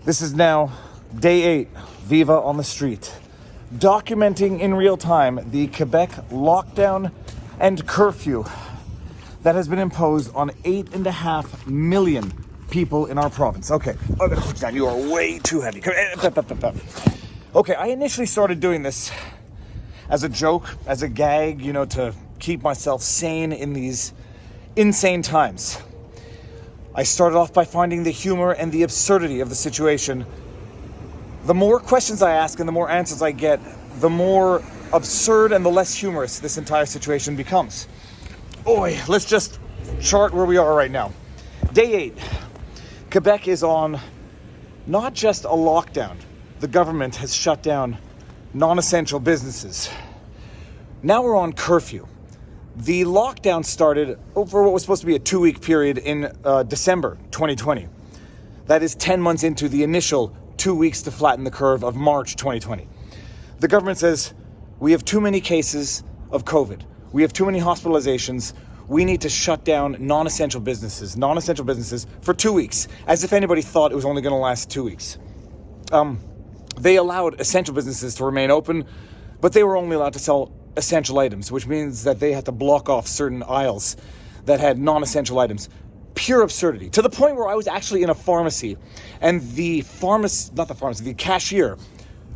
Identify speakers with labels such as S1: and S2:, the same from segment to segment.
S1: This is now day 8, Viva on the street, documenting in real time the Quebec lockdown and curfew that has been imposed on 8.5 million people in our province. Okay, I'm gonna put you down. You are way too heavy. Okay, I initially started doing this as a joke, as a gag, to keep myself sane in these insane times. I started off by finding the humor and the absurdity of the situation. The more questions I ask and the more answers I get, the more absurd and the less humorous this entire situation becomes. Let's just chart where we are right now. Day 8. Quebec is on not just a lockdown. The government has shut down non-essential businesses. Now we're on curfew. The lockdown started over what was supposed to be a 2-week period in December 2020. That is 10 months into the initial 2 weeks to flatten the curve of March 2020. The government says, we have too many cases of COVID. We have too many hospitalizations. We need to shut down non-essential businesses for 2 weeks, as if anybody thought it was only going to last 2 weeks. They allowed essential businesses to remain open, but they were only allowed to sell essential items, which means that they had to block off certain aisles that had non-essential items. Pure absurdity, to the point where I was actually in a pharmacy and the cashier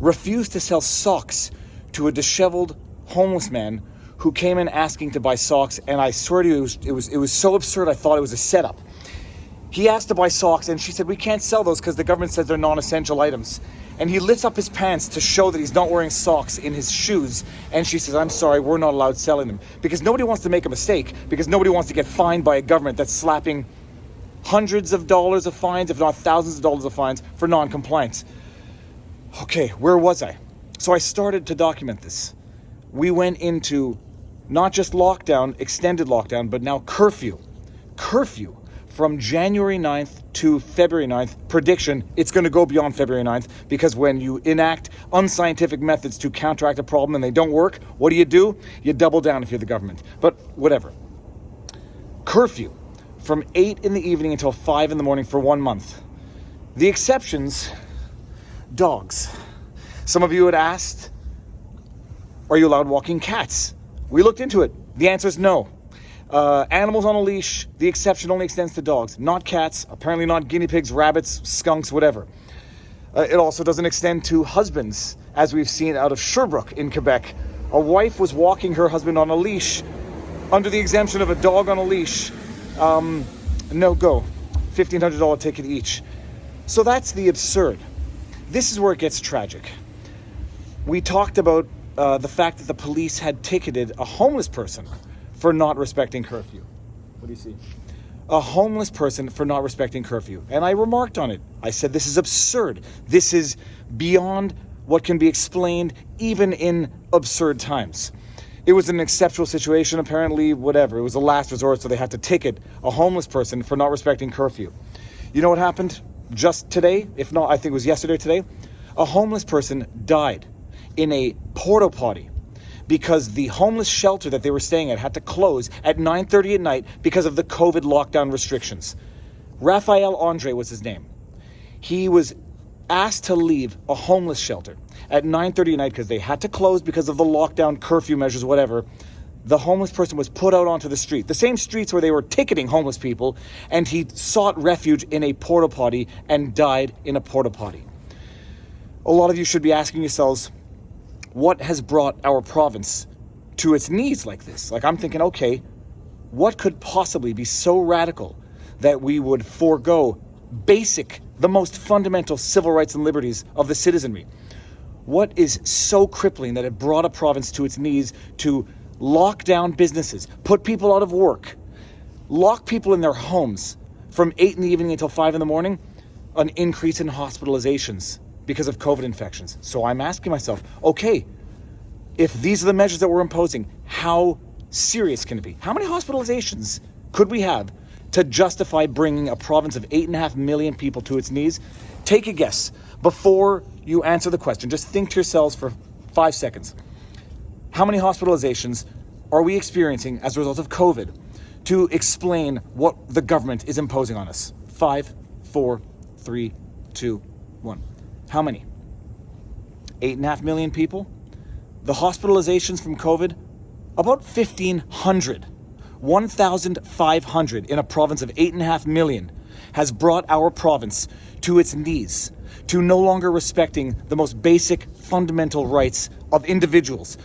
S1: refused to sell socks to a disheveled homeless man who came in asking to buy socks, and I swear to you, it was so absurd I thought it was a setup. He asked to buy socks and she said, we can't sell those because the government says they're non-essential items. And he lifts up his pants to show that he's not wearing socks in his shoes. And she says, I'm sorry, we're not allowed selling them. Because nobody wants to make a mistake. Because nobody wants to get fined by a government that's slapping hundreds of dollars of fines, if not thousands of dollars of fines, for non-compliance. Okay, where was I? So I started to document this. We went into not just lockdown, extended lockdown, but now curfew. Curfew. From January 9th to February 9th, prediction, it's going to go beyond February 9th, because when you enact unscientific methods to counteract a problem and they don't work, what do? You double down if you're the government. But whatever. Curfew from 8 in the evening until 5 in the morning for 1 month. The exceptions, dogs. Some of you had asked, are you allowed walking cats? We looked into it. The answer is no. Animals on a leash, the exception only extends to dogs, not cats, apparently not guinea pigs, rabbits, skunks, whatever. It also doesn't extend to husbands, as we've seen out of Sherbrooke in Quebec. A wife was walking her husband on a leash under the exemption of a dog on a leash. No go. $1,500 ticket each. So that's the absurd. This is where it gets tragic. We talked about the fact that the police had ticketed a homeless person for not respecting curfew. What do you see? A homeless person for not respecting curfew. And I remarked on it. I said, this is absurd. This is beyond what can be explained even in absurd times. It was an exceptional situation, apparently, whatever. It was a last resort, so they had to ticket a homeless person for not respecting curfew. You know what happened just today? If not, I think it was yesterday or today. A homeless person died in a porta potty, because the homeless shelter that they were staying at had to close at 9:30 at night because of the COVID lockdown restrictions. Raphael Andre was his name. He was asked to leave a homeless shelter at 9:30 at night because they had to close because of the lockdown, curfew measures, whatever. The homeless person was put out onto the street, the same streets where they were ticketing homeless people, and he sought refuge in a porta potty and died in a porta potty. A lot of you should be asking yourselves, what has brought our province to its knees like this? Like, I'm thinking, okay, what could possibly be so radical that we would forego the most fundamental civil rights and liberties of the citizenry? What is so crippling that it brought a province to its knees to lock down businesses, put people out of work, lock people in their homes from 8 in the evening until 5 in the morning, an increase in hospitalizations because of COVID infections? So I'm asking myself, okay, if these are the measures that we're imposing, how serious can it be? How many hospitalizations could we have to justify bringing a province of 8.5 million people to its knees? Take a guess. Before you answer the question, just think to yourselves for 5 seconds. How many hospitalizations are we experiencing as a result of COVID to explain what the government is imposing on us? 5, 4, 3, 2, one. How many? 8.5 million people. The hospitalizations from COVID, about 1,500. 1,500 in a province of 8.5 million has brought our province to its knees, to no longer respecting the most basic fundamental rights of individuals.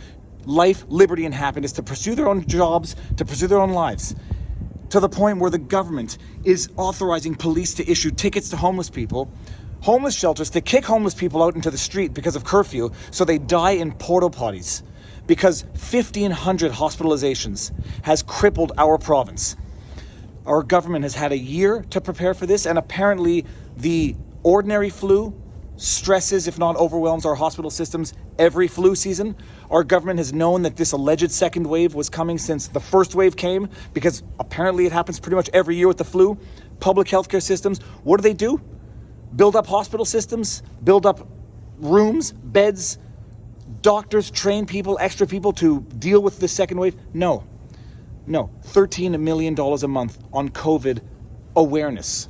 S1: Life, liberty, and happiness, to pursue their own jobs, to pursue their own lives. To the point where the government is authorizing police to issue tickets to homeless people, homeless shelters to kick homeless people out into the street because of curfew, so they die in porta potties. Because 1,500 hospitalizations has crippled our province. Our government has had a year to prepare for this, and apparently the ordinary flu stresses, if not overwhelms, our hospital systems every flu season. Our government has known that this alleged second wave was coming since the first wave came, because apparently it happens pretty much every year with the flu. Public healthcare systems, what do? Build up hospital systems, build up rooms, beds, doctors, train people, extra people to deal with the second wave? No. $13 million a month on COVID awareness.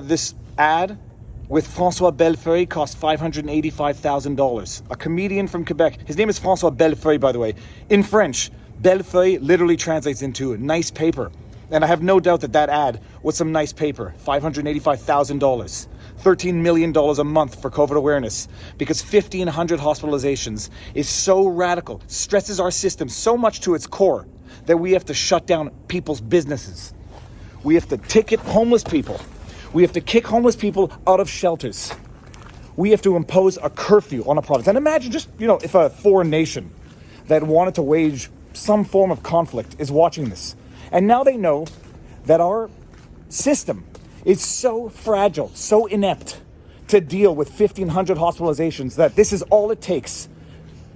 S1: This ad with François Belle Frei cost $585,000. A comedian from Quebec. His name is François Belle Frei, by the way. In French, Belle Frei literally translates into nice paper. And I have no doubt that that ad was some nice paper. $585,000. $13 million a month for COVID awareness, because 1,500 hospitalizations is so radical, stresses our system so much to its core, that we have to shut down people's businesses. We have to ticket homeless people. We have to kick homeless people out of shelters. We have to impose a curfew on a province. And imagine just, if a foreign nation that wanted to wage some form of conflict is watching this. And now they know that our system is so fragile, so inept to deal with 1,500 hospitalizations, that this is all it takes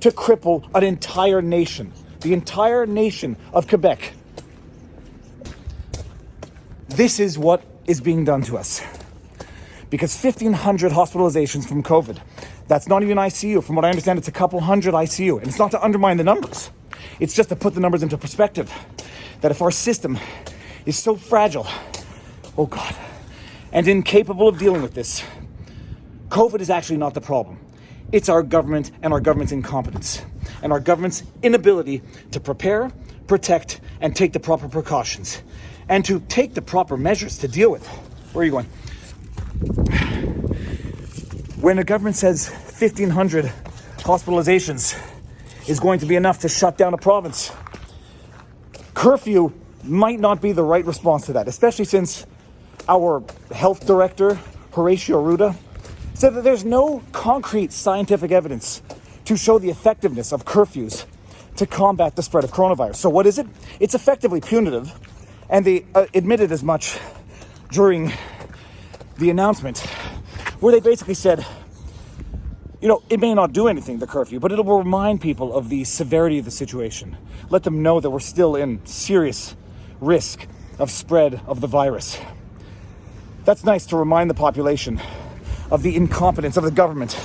S1: to cripple an entire nation, the entire nation of Quebec. This is what is being done to us. Because 1,500 hospitalizations from COVID, that's not even ICU. From what I understand, it's a couple hundred ICU. And it's not to undermine the numbers. It's just to put the numbers into perspective. That if our system is so fragile, oh God, and incapable of dealing with this, COVID is actually not the problem. It's our government and our government's incompetence and our government's inability to prepare, protect, and take the proper precautions and to take the proper measures to deal with. Where are you going? When a government says 1,500 hospitalizations is going to be enough to shut down a province, curfew might not be the right response to that, especially since our health director, Horacio Arruda, said that there's no concrete scientific evidence to show the effectiveness of curfews to combat the spread of coronavirus. So what is it? It's effectively punitive, and they admitted as much during the announcement, where they basically said, it may not do anything, the curfew, but it will remind people of the severity of the situation. Let them know that we're still in serious risk of spread of the virus. That's nice to remind the population of the incompetence of the government.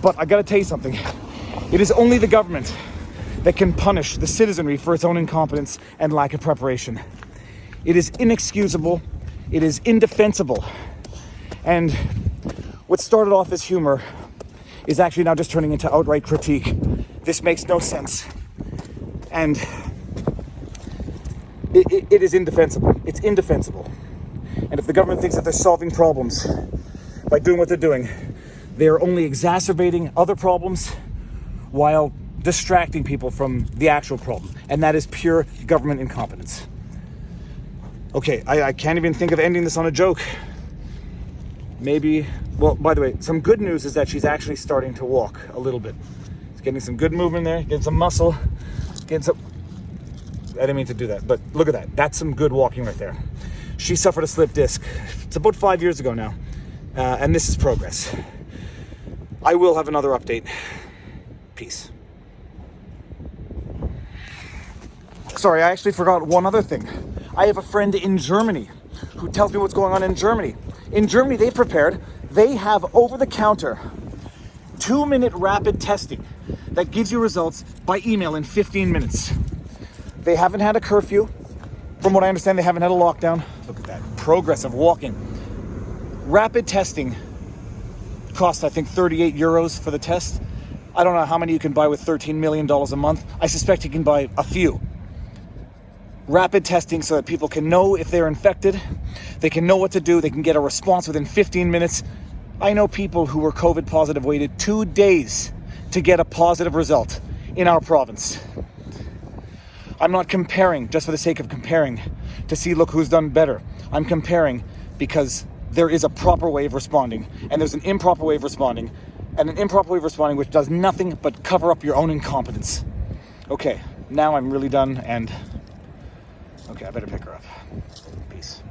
S1: But I gotta tell you something. It is only the government that can punish the citizenry for its own incompetence and lack of preparation. It is inexcusable. It is indefensible. And what started off as humor is actually now just turning into outright critique. This makes no sense. And it is indefensible. It's indefensible. And if the government thinks that they're solving problems by doing what they're doing, they are only exacerbating other problems while distracting people from the actual problem. And that is pure government incompetence. Okay, I can't even think of ending this on a joke. Maybe, well, by the way, some good news is that she's actually starting to walk a little bit. She's getting some good movement there, getting some muscle, getting some... I didn't mean to do that, but look at that. That's some good walking right there. She suffered a slip disc. It's about 5 years ago now. And this is progress. I will have another update. Peace. Sorry, I actually forgot one other thing. I have a friend in Germany who tells me what's going on in Germany. In Germany, they've prepared. They have over-the-counter 2-minute rapid testing that gives you results by email in 15 minutes. They haven't had a curfew. From what I understand, they haven't had a lockdown. Look at that progress of walking. Rapid testing costs, I think, 38 euros for the test. I don't know how many you can buy with $13 million a month. I suspect you can buy a few. Rapid testing so that people can know if they're infected. They can know what to do. They can get a response within 15 minutes. I know people who were COVID positive waited 2 days to get a positive result in our province. I'm not comparing just for the sake of comparing to see, look, who's done better. I'm comparing because there is a proper way of responding, and there's an improper way of responding, and an improper way of responding which does nothing but cover up your own incompetence. Okay, now I'm really done, and okay, I better pick her up. Peace.